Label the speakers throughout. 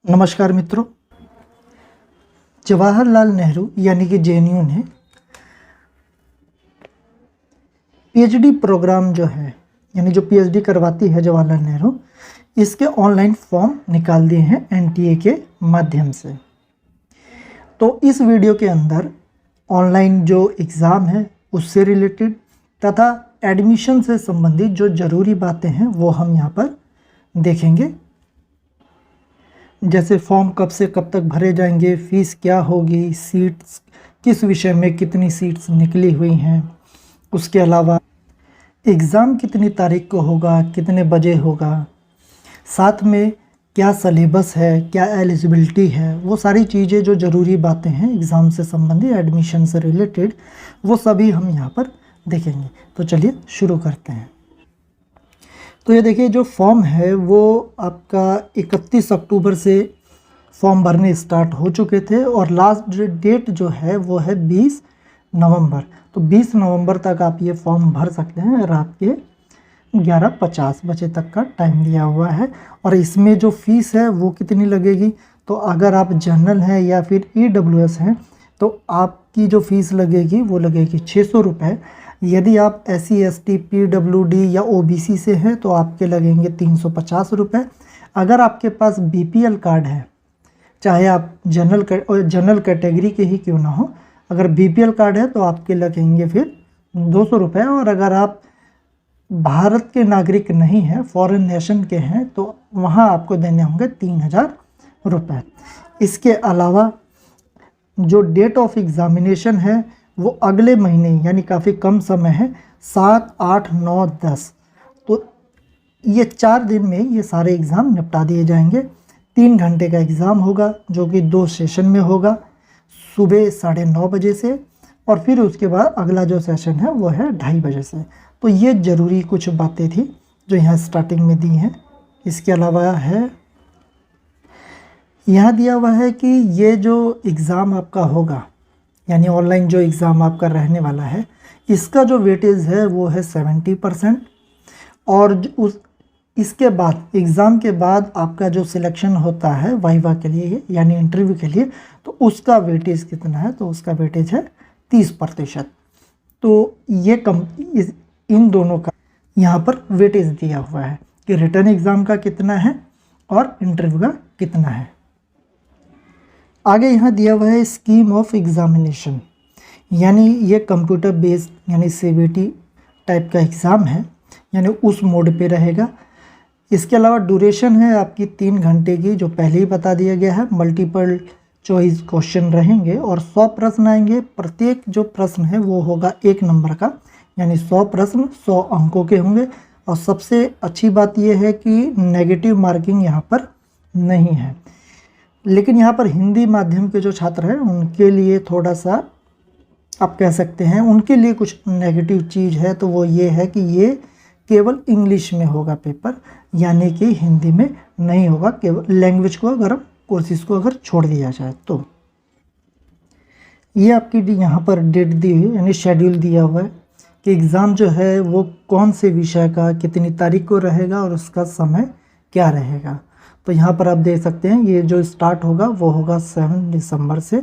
Speaker 1: नमस्कार मित्रों। जवाहरलाल नेहरू यानी कि जेएनयू ने पीएचडी प्रोग्राम जो है यानी जो पीएचडी करवाती है जवाहरलाल नेहरू, इसके ऑनलाइन फॉर्म निकाल दिए हैं एनटीए के माध्यम से। तो इस वीडियो के अंदर ऑनलाइन जो एग्ज़ाम है उससे रिलेटेड तथा एडमिशन से संबंधित जो ज़रूरी बातें हैं वो हम यहाँ पर देखेंगे। जैसे फॉर्म कब से कब तक भरे जाएंगे, फ़ीस क्या होगी, सीट्स किस विषय में कितनी सीट्स निकली हुई हैं, उसके अलावा एग्ज़ाम कितनी तारीख को होगा, कितने बजे होगा, साथ में क्या सलेबस है, क्या एलिजिबिलिटी है, वो सारी चीज़ें जो ज़रूरी बातें हैं एग्ज़ाम से संबंधित, एडमिशन से रिलेटेड, वो सभी हम यहाँ पर देखेंगे। तो चलिए शुरू करते हैं। तो ये देखिए, जो फॉर्म है वो आपका 31 अक्टूबर से फॉर्म भरने स्टार्ट हो चुके थे और लास्ट डेट जो है वो है 20 नवंबर। तो 20 नवंबर तक आप ये फॉर्म भर सकते हैं। रात के 11:50 बजे तक का टाइम दिया हुआ है। और इसमें जो फ़ीस है वो कितनी लगेगी, तो अगर आप जनरल हैं या फिर EWS हैं तो आपकी जो फ़ीस लगेगी वो लगेगी 600 रुपये। यदि आप SC ST PWD या OBC से हैं तो आपके लगेंगे 350 रुपये। अगर आपके पास BPL कार्ड है, चाहे आप जनरल कैटेगरी के ही क्यों ना हो, अगर BPL कार्ड है तो आपके लगेंगे फिर 200 रुपये। और अगर आप भारत के नागरिक नहीं हैं, फॉरेन नेशन के हैं, तो वहाँ आपको देने होंगे 3000 रुपये। इसके अलावा जो डेट ऑफ एग्ज़ामिनेशन है वो अगले महीने यानी काफ़ी कम समय है, 7, 8, 9, 10। तो ये 4 दिन में ये सारे एग्ज़ाम निपटा दिए जाएंगे। 3 घंटे का एग्ज़ाम होगा जो कि 2 सेशन में होगा, सुबह 9:30 बजे से और फिर उसके बाद अगला जो सेशन है वो है 2:30 बजे से। तो ये ज़रूरी कुछ बातें थी जो यहाँ स्टार्टिंग में दी हैं। इसके अलावा है यहाँ दिया हुआ है कि ये जो एग्ज़ाम आपका होगा यानी ऑनलाइन जो एग्ज़ाम आपका रहने वाला है, इसका जो वेटेज है वो है 70%। और इसके बाद एग्ज़ाम के बाद आपका जो सिलेक्शन होता है वाइवा के लिए यानी इंटरव्यू के लिए, तो उसका वेटेज कितना है, तो उसका वेटेज है 30%। तो ये इन दोनों का यहाँ पर वेटेज दिया हुआ है कि रिटर्न एग्ज़ाम का कितना है और इंटरव्यू का कितना है। आगे यहाँ दिया हुआ है स्कीम ऑफ एग्ज़ामिनेशन, यानी ये कंप्यूटर बेस्ड यानी CBT टाइप का एग्ज़ाम है, यानी उस मोड पे रहेगा। इसके अलावा ड्यूरेशन है आपकी 3 घंटे की, जो पहले ही बता दिया गया है। मल्टीपल चॉइस क्वेश्चन रहेंगे और 100 प्रश्न आएंगे। प्रत्येक जो प्रश्न है वो होगा 1 नंबर का, यानी 100 प्रश्न 100 अंकों के होंगे। और सबसे अच्छी बात यह है कि नेगेटिव मार्किंग यहाँ पर नहीं है। लेकिन यहाँ पर हिंदी माध्यम के जो छात्र हैं उनके लिए थोड़ा सा आप कह सकते हैं उनके लिए कुछ नेगेटिव चीज़ है, तो वो ये है कि ये केवल इंग्लिश में होगा पेपर, यानी कि हिंदी में नहीं होगा। केवल लैंग्वेज को अगर कोर्सेज को अगर छोड़ दिया जाए तो ये आपकी यहाँ पर डेट दी हुई यानी शेड्यूल दिया हुआ है कि एग्ज़ाम जो है वो कौन से विषय का कितनी तारीख को रहेगा और उसका समय क्या रहेगा। तो यहाँ पर आप देख सकते हैं ये जो स्टार्ट होगा वो होगा 7 दिसंबर से।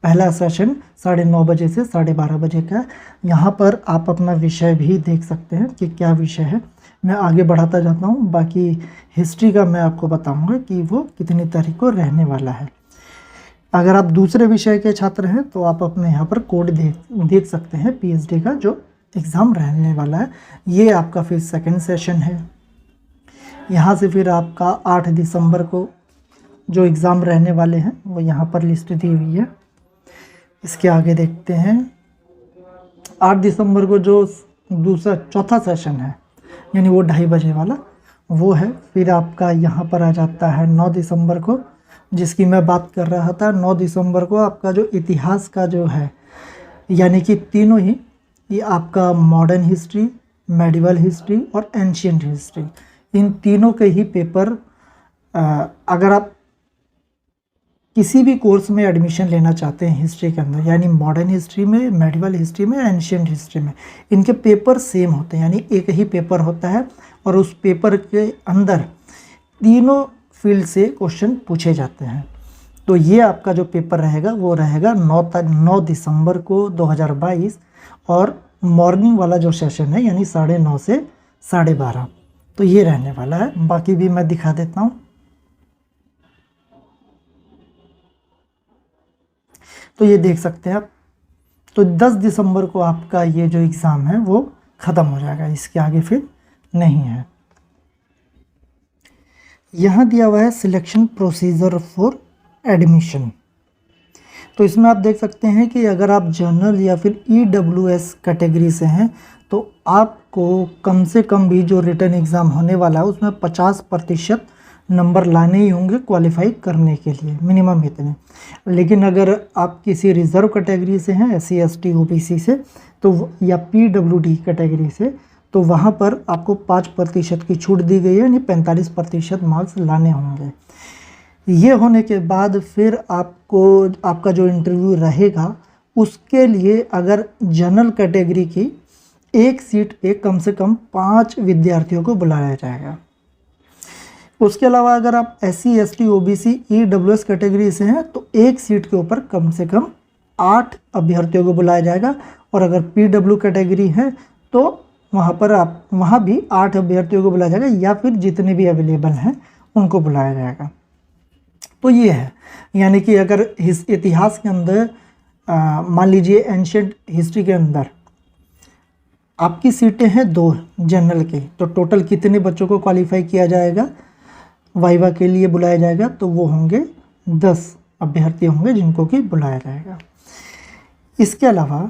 Speaker 1: पहला सेशन 9:30 बजे से 12:30 बजे का। यहाँ पर आप अपना विषय भी देख सकते हैं कि क्या विषय है। मैं आगे बढ़ाता जाता हूँ, बाकी हिस्ट्री का मैं आपको बताऊँगा कि वो कितनी तारीख को रहने वाला है। अगर आप दूसरे विषय के छात्र हैं तो आप अपने यहाँ पर कोड देख सकते हैं PhD का जो एग्ज़ाम रहने वाला है। ये आपका फिर सेकेंड सेशन है। यहाँ से फिर आपका 8 दिसंबर को जो एग्ज़ाम रहने वाले हैं वो यहाँ पर लिस्ट दी हुई है। इसके आगे देखते हैं 8 दिसंबर को जो चौथा सेशन है यानी वो 2:30 बजे वाला वो है। फिर आपका यहाँ पर आ जाता है 9 दिसंबर को, जिसकी मैं बात कर रहा था। 9 दिसंबर को आपका जो इतिहास का जो है यानी कि तीनों ही, ये आपका मॉडर्न हिस्ट्री, मेडिवल हिस्ट्री और एंशिएंट हिस्ट्री, इन तीनों के ही पेपर अगर आप किसी भी कोर्स में एडमिशन लेना चाहते हैं हिस्ट्री के अंदर, यानी मॉडर्न हिस्ट्री में, मेडिवल हिस्ट्री में, एंशिएंट हिस्ट्री में, इनके पेपर सेम होते हैं, यानी एक ही पेपर होता है। और उस पेपर के अंदर तीनों फील्ड से क्वेश्चन पूछे जाते हैं। तो ये आपका जो पेपर रहेगा वो रहेगा 9 दिसंबर को 2022 और मॉर्निंग वाला जो सेशन है यानी 9:30 से 12:30, तो ये रहने वाला है। बाकी भी मैं दिखा देता हूँ। तो ये देख सकते हैं आप, तो 10 दिसंबर को आपका ये जो एग्ज़ाम है वो ख़त्म हो जाएगा, इसके आगे फिर नहीं है। यहाँ दिया हुआ है सिलेक्शन प्रोसीजर फॉर एडमिशन। तो इसमें आप देख सकते हैं कि अगर आप जनरल या फिर EWS कैटेगरी से हैं तो आपको कम से कम भी जो रिटन एग्ज़ाम होने वाला है उसमें 50% नंबर लाने ही होंगे क्वालिफाई करने के लिए, मिनिमम इतने। लेकिन अगर आप किसी रिज़र्व कैटेगरी से हैं, SC ST OBC से, तो या PWD कैटेगरी से, तो वहाँ पर आपको 5% की छूट दी गई है, यानी 45% मार्क्स लाने होंगे। ये होने के बाद फिर आपको आपका जो इंटरव्यू रहेगा उसके लिए अगर जनरल कैटेगरी की एक सीट पे कम से कम 5 विद्यार्थियों को बुलाया जाएगा। उसके अलावा अगर आप SC ST OBC EWS category से हैं तो एक सीट के ऊपर कम से कम 8 अभ्यर्थियों को बुलाया जाएगा, और अगर PW कैटेगरी है तो वहाँ भी 8 अभ्यर्थियों को बुलाया जाएगा, या फिर जितने भी अवेलेबल हैं उनको बुलाया जाएगा। तो ये है, यानी कि अगर इतिहास के अंदर मान लीजिए एंशिएंट हिस्ट्री के अंदर आपकी सीटें हैं 2 जनरल की, तो टोटल कितने बच्चों को क्वालिफाई किया जाएगा, वाइवा के लिए बुलाया जाएगा, तो वो होंगे 10 अभ्यर्थी होंगे जिनको कि बुलाया जाएगा। इसके अलावा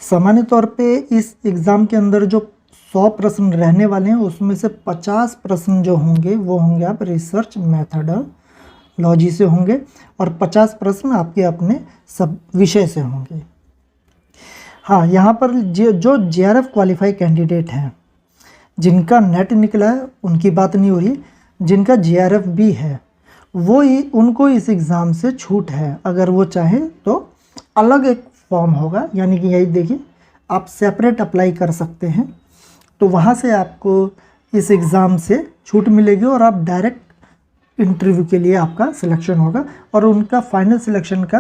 Speaker 1: सामान्य तौर पे इस एग्ज़ाम के अंदर जो 100 प्रश्न रहने वाले हैं उसमें से 50 प्रश्न जो होंगे वो होंगे आप रिसर्च मेथडोलॉजी से होंगे, और 50 प्रश्न आपके अपने सब विषय से होंगे। हाँ, यहाँ पर जो JRF क्वालिफाई कैंडिडेट हैं जिनका नेट निकला है उनकी बात नहीं हो रही, जिनका JRF भी है वो ही उनको इस एग्ज़ाम से छूट है। अगर वो चाहें तो अलग एक फॉर्म होगा, यानी कि यही देखिए आप सेपरेट अप्लाई कर सकते हैं, तो वहाँ से आपको इस एग्ज़ाम से छूट मिलेगी और आप डायरेक्ट इंटरव्यू के लिए आपका सिलेक्शन होगा, और उनका फाइनल सिलेक्शन का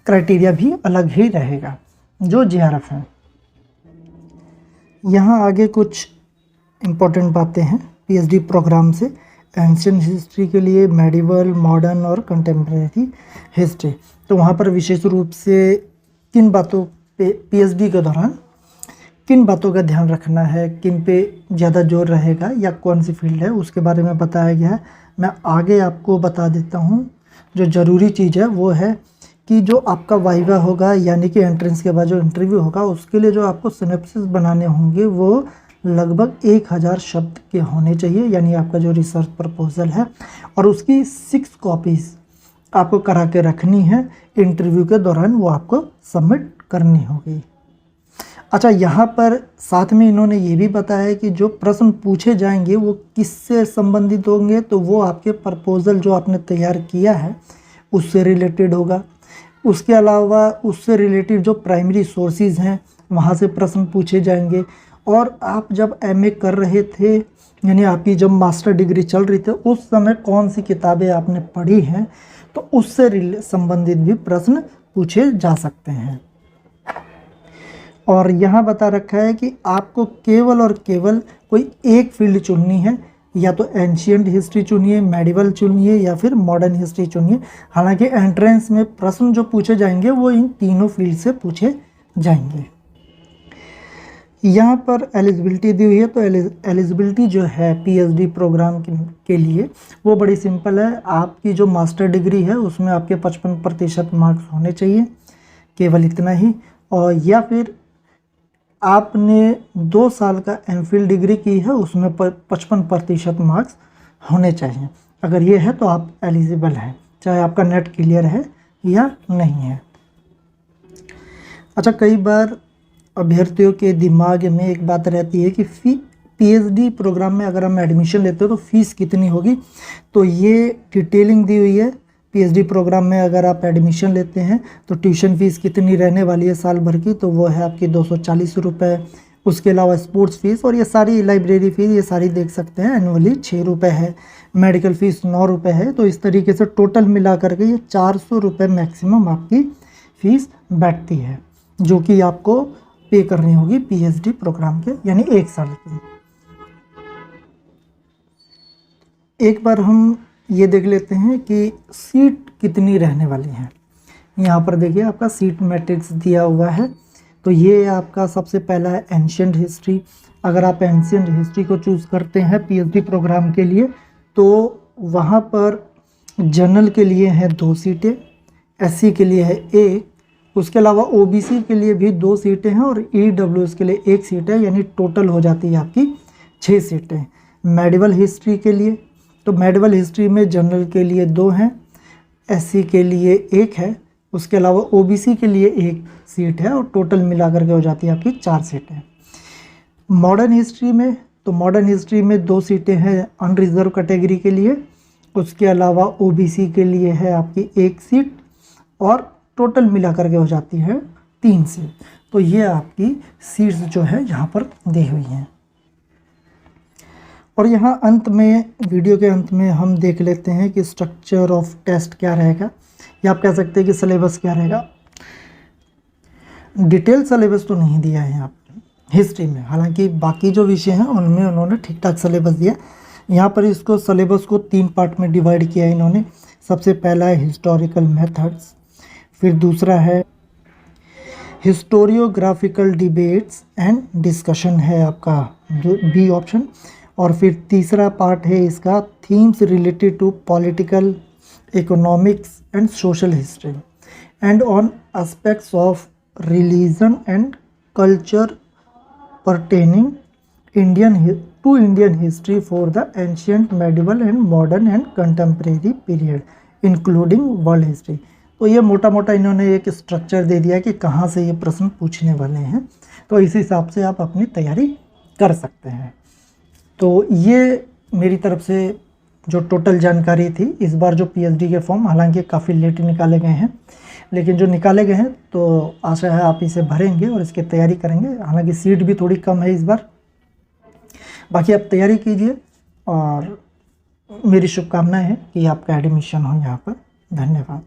Speaker 1: क्राइटेरिया भी अलग ही रहेगा जो JRF है। यहाँ आगे कुछ इम्पोर्टेंट बातें हैं PhD प्रोग्राम से। एंशिएंट हिस्ट्री के लिए मेडिवल, मॉडर्न और कंटेम्प्रेरी हिस्ट्री, तो वहाँ पर विशेष रूप से किन बातों पे PhD के दौरान किन बातों का ध्यान रखना है, किन पे ज़्यादा जोर रहेगा या कौन सी फील्ड है, उसके बारे में बताया गया है। मैं आगे आपको बता देता हूँ। जो ज़रूरी चीज़ है वो है कि जो आपका वाइवा होगा, यानी कि एंट्रेंस के बाद जो इंटरव्यू होगा, उसके लिए जो आपको सिनॉप्सिस बनाने होंगे वो लगभग 1000 शब्द के होने चाहिए, यानी आपका जो रिसर्च प्रपोजल है, और उसकी 6 कॉपीज़ आपको करा के रखनी है। इंटरव्यू के दौरान वो आपको सबमिट करनी होगी। अच्छा, यहाँ पर साथ में इन्होंने ये भी बताया कि जो प्रश्न पूछे जाएंगे वो किससे संबंधित होंगे, तो वो आपके प्रपोजल जो आपने तैयार किया है उससे रिलेटेड होगा। उसके अलावा उससे रिलेटेड जो प्राइमरी सोर्सेज हैं वहाँ से प्रश्न पूछे जाएंगे, और आप जब MA कर रहे थे, यानी आपकी जब मास्टर डिग्री चल रही थी, उस समय कौन सी किताबें आपने पढ़ी हैं, तो उससे संबंधित भी प्रश्न पूछे जा सकते हैं। और यहाँ बता रखा है कि आपको केवल और केवल कोई एक फील्ड चुननी है, या तो एंशिएंट हिस्ट्री चुनिए, मेडिवल चुनिए, या फिर मॉडर्न हिस्ट्री चुनिए। हालांकि एंट्रेंस में प्रश्न जो पूछे जाएंगे वो इन तीनों फील्ड से पूछे जाएंगे। यहाँ पर एलिजिबिलिटी दी हुई है, तो एलिजिबिलिटी जो है PhD प्रोग्राम के लिए वो बड़ी सिंपल है। आपकी जो मास्टर डिग्री है उसमें आपके 55% मार्क्स होने चाहिए, केवल इतना ही। और या फिर आपने 2 साल का MPhil डिग्री की है, उसमें 55% मार्क्स होने चाहिए। अगर ये है तो आप एलिजिबल हैं, चाहे आपका नेट क्लियर है या नहीं है। अच्छा, कई बार अभ्यर्थियों के दिमाग में एक बात रहती है कि PhD प्रोग्राम में अगर हम एडमिशन लेते हो तो फ़ीस कितनी होगी, तो ये डिटेलिंग दी हुई है। PhD प्रोग्राम में अगर आप एडमिशन लेते हैं तो ट्यूशन फ़ीस कितनी रहने वाली है साल भर की, तो वो है आपकी 240 रुपये। उसके अलावा स्पोर्ट्स फीस और ये सारी लाइब्रेरी फीस ये सारी देख सकते हैं एनुअली 6 रुपये है, मेडिकल फ़ीस 9 रुपये है। तो इस तरीके से टोटल मिला करके ये 400 रुपये मैक्सिमम आपकी फ़ीस बैठती है, जो कि आपको पे करनी होगी पीएचडी प्रोग्राम के, यानी 1 साल की। एक बार हम ये देख लेते हैं कि सीट कितनी रहने वाली हैं। यहाँ पर देखिए आपका सीट मैट्रिक्स दिया हुआ है। तो ये आपका सबसे पहला है एंशिएंट हिस्ट्री। अगर आप एंशिएंट हिस्ट्री को चूज़ करते हैं पीएचडी प्रोग्राम के लिए तो वहाँ पर जनरल के लिए हैं 2 सीटें, एससी के लिए है 1, उसके अलावा ओबीसी के लिए भी 2 सीटें हैं और ईडब्ल्यूएस के लिए 1 सीट है, यानी टोटल हो जाती है आपकी 6 सीटें। मेडिवल हिस्ट्री के लिए तो मेडिवल हिस्ट्री में जनरल के लिए 2 हैं, एससी के लिए 1 है, उसके अलावा ओबीसी के लिए 1 सीट है और टोटल मिलाकर के हो जाती है आपकी 4 सीटें। मॉडर्न हिस्ट्री में तो मॉडर्न हिस्ट्री में 2 सीटें हैं अनरिजर्व कैटेगरी के लिए, उसके अलावा ओबीसी के लिए है आपकी 1 सीट और टोटल मिलाकर के हो जाती है 3 सीट। तो ये आपकी सीट्स जो है यहाँ पर दी हुई हैं। और यहाँ अंत में, वीडियो के अंत में हम देख लेते हैं कि स्ट्रक्चर ऑफ टेस्ट क्या रहेगा, या आप कह सकते हैं कि सिलेबस क्या रहेगा। डिटेल सिलेबस तो नहीं दिया है यहाँ पर हिस्ट्री में, हालांकि बाकी जो विषय हैं उनमें उन्होंने ठीक ठाक सिलेबस दिया। यहाँ पर इसको सिलेबस को 3 पार्ट में डिवाइड किया है इन्होंने। सबसे पहला है हिस्टोरिकल मेथड्स, फिर दूसरा है हिस्टोरियोग्राफिकल डिबेट्स एंड डिस्कशन है आपका बी ऑप्शन, और फिर तीसरा पार्ट है इसका themes related to political, economics and social history and on aspects of religion and culture pertaining to Indian history for the ancient, medieval and modern and contemporary period including world history। तो ये मोटा मोटा इन्होंने एक structure दे दिया कि कहाँ से ये प्रश्न पूछने वाले हैं, तो इस हिसाब से आप अपनी तैयारी कर सकते हैं। तो ये मेरी तरफ से जो टोटल जानकारी थी। इस बार जो पीएचडी के फॉर्म हालांकि काफ़ी लेट निकाले गए हैं, लेकिन जो निकाले गए हैं तो आशा है आप इसे भरेंगे और इसकी तैयारी करेंगे। हालांकि सीट भी थोड़ी कम है इस बार, बाकी आप तैयारी कीजिए और मेरी शुभकामनाएं हैं कि आपका एडमिशन हो यहाँ पर। धन्यवाद।